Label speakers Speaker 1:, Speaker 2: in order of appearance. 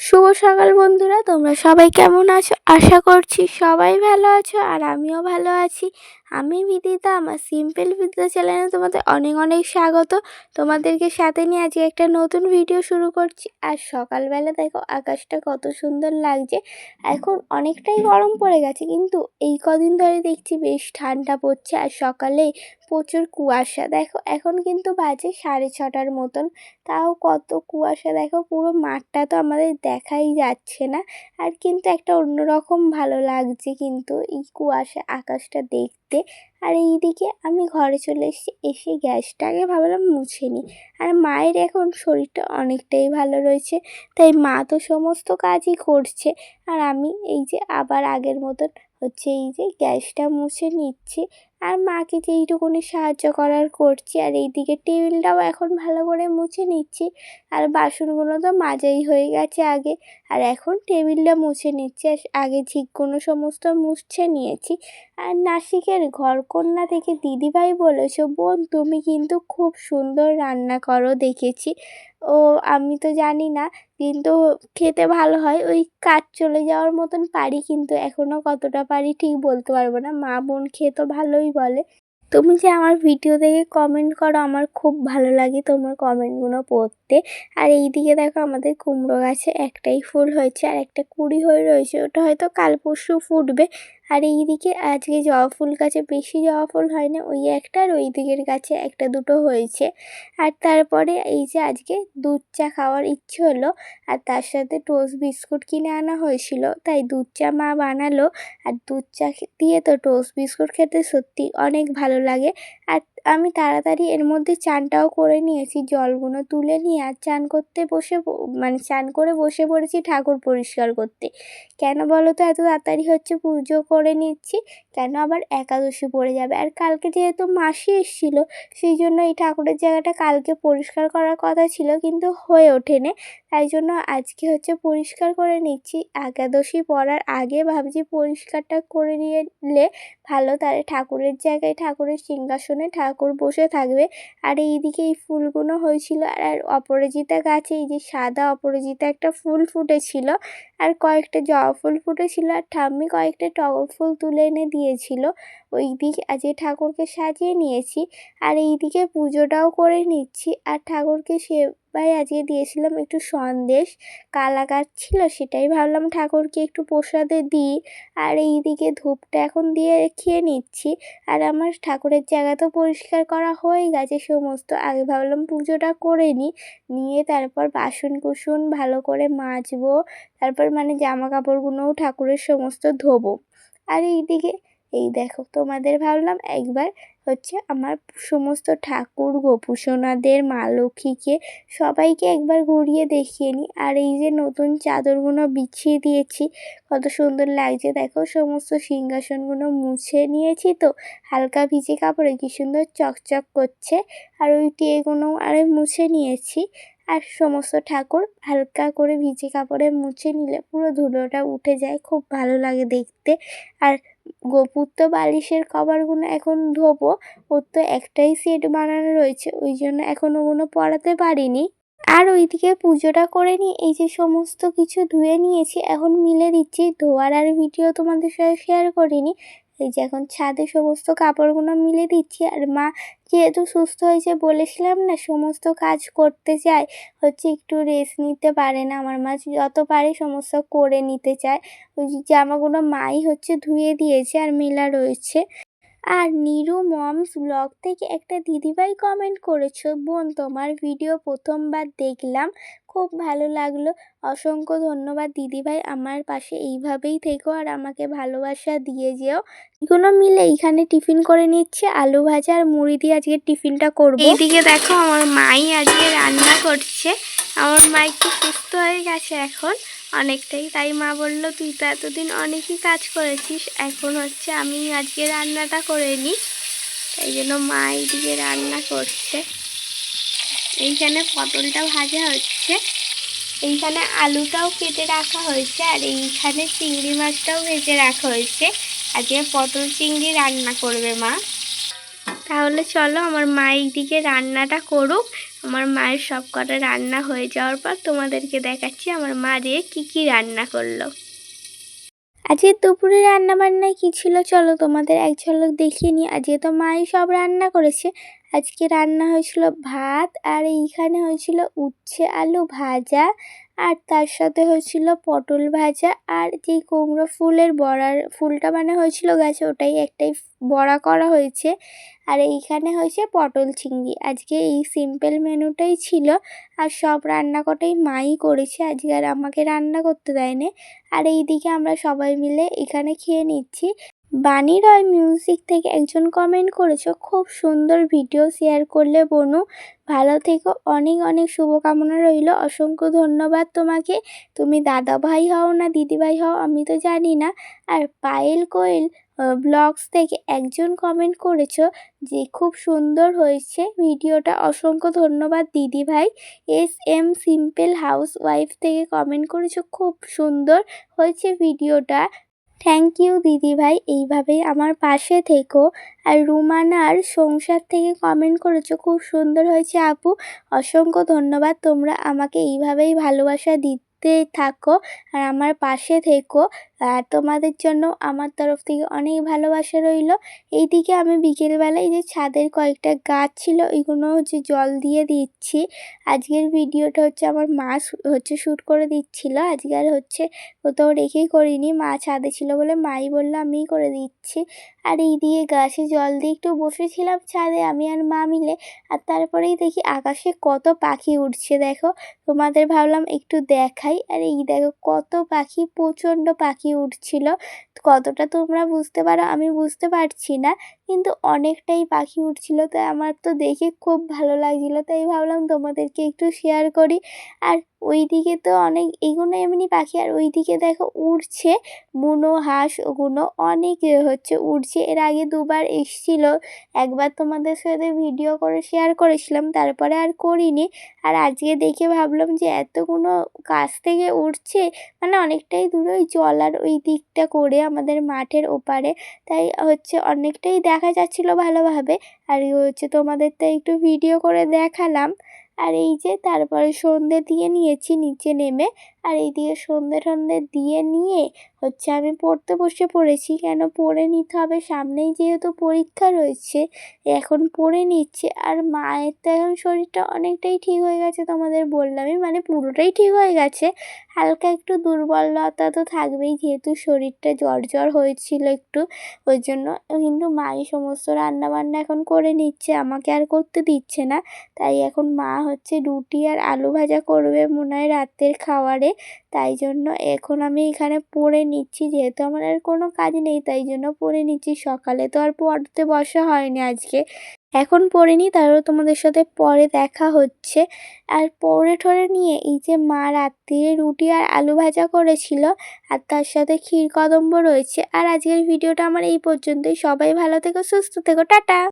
Speaker 1: শুভ সকাল বন্ধুরা, তোমরা সবাই কেমন আছো? আশা করছি সবাই ভালো আছো আর আমিও ভালো আছি। আমি বিদিতা, আমার সিম্পল বিদিতা চ্যানেলে তোমাদের অনেক অনেক স্বাগত। তোমাদেরকে সাথে নিয়ে আজকে একটা নতুন ভিডিও শুরু করছি। আর সকালবেলা দেখো আকাশটা কত সুন্দর লাগছে। এখন অনেকটাই গরম পড়ে গেছে, কিন্তু এই কদিন ধরে দেখছি বেশ ঠান্ডা পড়ছে। আর সকালে প্রচুর কুয়াশা, দেখো এখন কিন্তু বাজে 6:30 মতন, তাও কত কুয়াশা। দেখো পুরো মাঠটা তো আমাদের দেখাই যাচ্ছে না, আর কিন্তু একটা অন্যরকম ভালো লাগছে কিন্তু এই কুয়াশা আকাশটা দেখতে। আর এইদিকে আমি ঘরে চলে এসেছি, এসে গ্যাসটাকে ভাবলাম মুছে নিই। আর মায়ের এখন শরীরটা অনেকটাই ভালো রয়েছে, তাই মা তো সমস্ত কাজই করছে, আর আমি এই যে আবার আগের মতন এই যে গ্যাসটা মুছে নিচ্ছি আর মাকে যেইটুকুনি সাহায্য করার করছি। আর এইদিকে টেবিলটাও এখন ভালো করে মুছে নিচ্ছি। আর বাসনগুলো তো মাজাই হয়ে গেছে আগে, আর এখন টেবিলটা মুছে নিচ্ছি। আর আগে ঝিকগুলো সমস্ত মুছে নিয়েছি। আর নাসিকের ঘরকন্না থেকে দিদিভাই বলেছে, বোন তুমি কিন্তু খুব সুন্দর রান্না করো দেখেছি। ও আমি তো জানি না, কিন্তু খেতে ভালো হয়, ওই কাজ চলে যাওয়ার মতন পারি, কিন্তু এখনও কতটা পারি ঠিক বলতে পারবো না। মা বোন খেয়ে তো ভালোই বলে। তুমি যে আমার ভিডিও দেখে কমেন্ট করো, আমার খুব ভালো লাগে তোমার কমেন্টগুলো পড়তে। আর এইদিকে দেখো আমাদের কুমড়ো গাছে একটাই ফুল হয়েছে আর একটা কুঁড়ি হয়ে রয়েছে, ওটা হয়তো কাল পরশু ফুটবে। আর এইদিকে আজকে জবা ফুল গাছে বেশি জবা ফুল হয় না, ওই একটা, আর ওই দিকের গাছে একটা দুটো হয়েছে। আর তারপরে এই যে আজকে দুধ চা খাওয়ার ইচ্ছে হলো, আর তার সাথে টোস্ট বিস্কুট কিনে আনা হয়েছিল, তাই দুধ চা মা বানালো। আর দুধ চা দিয়ে তো টোস্ট বিস্কুট খেতে সত্যি অনেক ভালো লাগে। আর আমি তাড়াতাড়ি এর মধ্যে চানটাও করে নিয়েছি, জলগুলো তুলে নিয়ে আর চান করতে মানে চান করে বসে পড়েছি ঠাকুর পরিষ্কার করতে। কেন বলো তো এত তাড়াতাড়ি পুজো করে নিচ্ছি, কেন আবার একাদশী পড়ে যাবে। আর কালকে যেহেতু মাসি এসেছিলো, সেই জন্য এই ঠাকুরের জায়গাটা কালকে পরিষ্কার করার কথা ছিল, কিন্তু হয়ে ওঠেনি। তাই জন্য আজকে পরিষ্কার করে নিচ্ছি। একাদশী পড়ার আগে ভাবছি পরিষ্কারটা করে নিলে ভালো, তাহলে ঠাকুরের জায়গায় ঠাকুরের সিংহাসনে ঠাকুর বসে থাকবে। আর এইদিকে এই ফুলগুলো হয়েছিল, আর অপরাজিতা গাছে এই যে সাদা অপরাজিতা একটা ফুল ফুটেছিল, আর কয়েকটা জবা ফুল ফুটেছিল, আর ঠাম্মি কয়েকটা টগর ফুল তুলে এনে দিয়েছিল। ওই দিকে আজকে ঠাকুরকে সাজিয়ে নিয়েছি। আর এইদিকে পুজোটাও করে নিচ্ছি। আর ঠাকুরকে সেবাই আজকে দিয়েছিলাম একটু সন্দেশ, কালাকাঁদ ছিল, সেটাই ভাবলাম ঠাকুরকে একটু প্রসাদে দিই। আর এইদিকে ধূপটা এখন দিয়ে খেয়ে নিচ্ছি। আর আমার ঠাকুরের জায়গা তো পরিষ্কার করা হয়ে গেছে সমস্ত, আগে ভাবলাম পুজোটা করে নিয়ে তারপর বাসন কুসন ভালো করে মাজবো, তারপর মানে জামা কাপড়গুলোও ঠাকুরের সমস্ত ধোবো। আর এইদিকে এই দেখো তোমাদের ভাবলাম একবার আমার সমস্ত ঠাকুর, গোপুসোনাদের, মা লক্ষ্মীকে সবাইকে একবার ঘুরিয়ে দেখিয়ে নিই। আর এই যে নতুন চাদরগুলো বিছিয়ে দিয়েছি, কত সুন্দর লাগছে দেখো। সমস্ত সিংহাসনগুলো মুছে নিয়েছি তো হালকা ভিজে কাপড়ে, কি সুন্দর চকচক করছে। আর ওই টেগুলো মুছে নিয়েছি। আর সমস্ত ঠাকুর হালকা করে ভিজে কাপড়ে মুছে নিলে পুরো ধুলোটা উঠে যায়, খুব ভালো লাগে দেখতে। আর গোপুর তো বালিশের কভারগুলো এখন ধোবো, ওর তো একটাই সেট বানানো রয়েছে, ওই জন্য এখন ওগুলো পরাতে পারিনি। আর ওইদিকে পুজোটা করে নিয়ে এই যে সমস্ত কিছু ধুয়ে নিয়েছি, এখন মিলে দিচ্ছি। ধোয়ার আর ভিডিও তোমাদের সাথে শেয়ার করিনি। এই যে এখন ছাদে সমস্ত কাপড়গুলো মিলে দিচ্ছি। আর মা যেহেতু সুস্থ হয়েছে, বলেছিলাম না সমস্ত কাজ করতে চায়, একটু রেস্ট নিতে পারে না। আমার মা যত পারে সমস্ত করে নিতে চায়। ওই জামাগুলো মাই ধুয়ে দিয়েছে আর মেলা রয়েছে। আর নিরু মমস ব্লগ থেকে একটা দিদিভাই কমেন্ট করেছো, বোন তোমার ভিডিও প্রথমবার দেখলাম, খুব ভালো লাগলো। অসংখ্য ধন্যবাদ দিদিভাই, আমার পাশে এইভাবেই থেকো আর আমাকে ভালোবাসা দিয়ে যেও। এগুলো মিলে এইখানে টিফিন করে নিচ্ছে, আলু ভাজা আর মুড়ি দিয়ে আজকে টিফিনটা করবো। এইদিকে দেখো আমার মাই আজকে রান্না করছে। আমার মা একটু সুস্থ হয়ে গেছে এখন অনেকটাই, তাই মা বললো তুই তো এতদিন অনেকই কাজ করেছিস, এখন আমি আজকে রান্নাটা করে নিই। তাই জন্য মা এইদিকে রান্না করছে। এইখানে পটলটা ভাজা হচ্ছে, এইখানে আলুটাও কেটে রাখা হয়েছে, আর এইখানে চিংড়ি মাছটাও ভেজে রাখা হয়েছে। আজকে পটল চিংড়ি রান্না করবে মা। তাহলে চলো আমার মা এইদিকে রান্নাটা করুক। আমার মায়ের সব কটা রান্না হয়ে যাওয়ার পর তোমাদেরকে দেখাচ্ছি আমার মা দিয়ে কী রান্না করলো। আজকে দুপুরে রান্না বান্নায় কী ছিল চলো তোমাদের এক ঝলক দেখিয়ে নিই। আজকে তো মাই সব রান্না করেছে। আজকে রান্না হয়েছিল ভাত, আর এইখানে হয়েছিল উচ্ছে আলু ভাজা, আর তার সাথে হয়েছিল পটল ভাজা, আর যেই কুমড়ো ফুলের বড়ার ফুলটা মানে হয়েছিল গাছে ওটাই একটাই বড়া করা হয়েছে। আর এইখানে হয়েছে পটল চিংড়ি। আজকে এই সিম্পল মেনুটাই ছিল, আর সব রান্না কটাই মাই করেছে, আজকে আর আমাকে রান্না করতে দেয়নি। আর এইদিকে আমরা সবাই মিলে এখানে খেয়ে নিচ্ছি। বানি রয় মিউজিক থেকে একজন কমেন্ট করেছো, খুব সুন্দর ভিডিও শেয়ার করলে বনু, ভালো থেকো, অনেক অনেক শুভকামনা রইল। অসংখ্য ধন্যবাদ তোমাকে। তুমি দাদা ভাই হও না দিদি ভাই হও আমি তো জানি না। আর পায়েল কোয়েল ব্লগস থেকে একজন কমেন্ট করেছো যে খুব সুন্দর হয়েছে ভিডিওটা, অসংখ্য ধন্যবাদ দিদি ভাই। SM সিম্পল হাউস ওয়াইফ থেকে কমেন্ট করেছো খুব সুন্দর হয়েছে ভিডিওটা, থ্যাংক ইউ দিদি ভাই, এইভাবেই আমার পাশে থেকো। আর রুমানার সংসার থেকে কমেন্ট করেছো খুব সুন্দর হয়েছে আপু, অসংখ্য ধন্যবাদ। তোমরা আমাকে এইভাবেই ভালোবাসা দিতে থাকো আর আমার পাশে থেকো। আর তোমাদের জন্য আমার তরফ থেকে অনেক ভালোবাসা রইল। এইদিকে আমি বিকেলবেলায় যে ছাদের কয়েকটা গাছ ছিল ওইগুলো হচ্ছে জল দিয়ে দিচ্ছি। আজকের ভিডিওটা হচ্ছে আমার মা হচ্ছে শ্যুট করে দিচ্ছিল, আজকে আর হচ্ছে কোথাও রেখেই করিনি, মা ছাদে ছিল বলে মাই বললো আমিই করে দিচ্ছি। আর এই দিয়ে গাছে জল দিয়ে একটু বসেছিলাম ছাদে আমি আর মা মিলে, আর তারপরেই দেখি আকাশে কত পাখি উঠছে দেখো, তোমাদের ভাবলাম একটু দেখাই। আর এই দেখো কত পাখি, প্রচণ্ড পাখি উঠছিল, কতটা তোমরা বুঝতে পারো আমি বুঝতে পারছি না, কিন্তু অনেকটাই পাখি উঠছিল, তাই আমার তো দেখে খুব ভালো লাগছিলো, তাই ভাবলাম তোমাদেরকে একটু শেয়ার করি। আর ওইদিকে তো অনেক এগুলো এমনি পাখি, আর ওইদিকে দেখো উড়ছে বুনো হাঁস, ওগুলো অনেক হচ্ছে উড়ছে। এর আগে দুবার এসেছিলো, একবার তোমাদের সাথে ভিডিও করে শেয়ার করেছিলাম, তারপরে আর করিনি। আর আজকে দেখে ভাবলাম যে এতগুলো কাছ থেকে উঠছে, মানে অনেকটাই দূরে ওই জলার ওই দিকটা করে আমাদের মাঠের ওপারে, তাই হচ্ছে অনেকটাই দেখা যাচ্ছিলো ভালোভাবে। আর হচ্ছে তোমাদের তো একটু ভিডিও করে দেখালাম। আর এই যে তারপরে সন্ধে দিয়ে নিয়েছি নিচে নেমে, আর এইদিকে সন্ধে টন্ধে দিয়ে নিয়ে হচ্ছে আমি পড়তে বসে পড়েছি, কেন পড়ে নিতে হবে, সামনেই যেহেতু পরীক্ষা রয়েছে এখন পড়ে নিচ্ছে। আর মায়ের তো এখন শরীরটা অনেকটাই ঠিক হয়ে গেছে, তোমাদের বললামই, মানে পুরোটাই ঠিক হয়ে গেছে, হালকা একটু দুর্বলতা তো থাকবেই যেহেতু শরীরটা জ্বর জ্বর হয়েছিল একটু, ওই জন্য। কিন্তু মাই সমস্ত রান্নাবান্না এখন করে নিচ্ছে, আমাকে আর করতে দিচ্ছে না। তাই এখন মা হচ্ছে রুটি আর আলু ভাজা করবে মনে হয় রাতের খাবারে, তাই জন্য এখন আমি এখানে পড়ে নিচ্ছি, যেহেতু আমার আর কোনো কাজ নেই তাই জন্য পড়ে নিচ্ছি। সকালে তো আর পড়তে বসা হয়নি আজকে, এখন পড়ে নিই, তারপর তোমাদের সাথে পরে দেখা হচ্ছে। আর পড়ে ঠরে নিয়ে এই যে মা রাত্রিরে রুটি আর আলু ভাজা করেছিল, আর তার সাথে ক্ষীর কদম্ব রয়েছে। আর আজকের ভিডিওটা আমার এই পর্যন্তই, সবাই ভালো থেকো সুস্থ থেকো, টাটা।